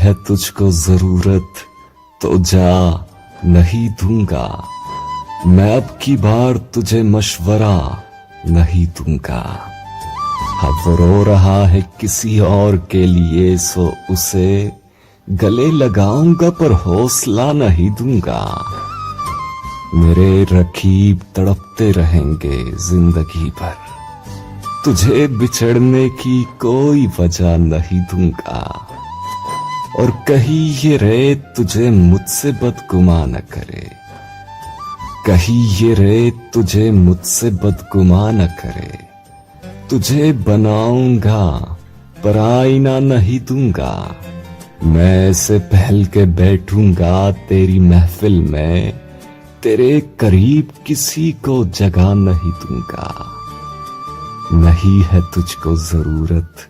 है तुझको जरूरत तो जा, नहीं दूंगा। मैं अब की बार तुझे मशवरा नहीं दूंगा। अब रो रहा है किसी और के लिए, सो उसे गले लगाऊंगा पर हौसला नहीं दूंगा। मेरे रकीब तड़पते रहेंगे जिंदगी भर, तुझे बिछड़ने की कोई वजह नहीं दूंगा। और कहीं ये रेत तुझे मुझसे बदगुमा न करे, कहीं ये रेत तुझे मुझसे बदगुमा न करे। तुझे बनाऊंगा पर आईना नहीं दूंगा। मैं ऐसे पहल के बैठूंगा तेरी महफिल में, तेरे करीब किसी को जगह नहीं दूंगा। नहीं है तुझको जरूरत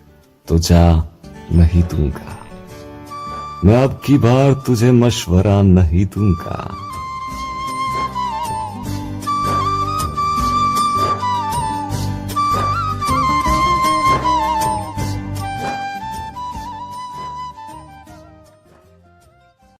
तो जा, नहीं दूंगा। मैं अब की बार तुझे मशवरा नहीं दूंगा।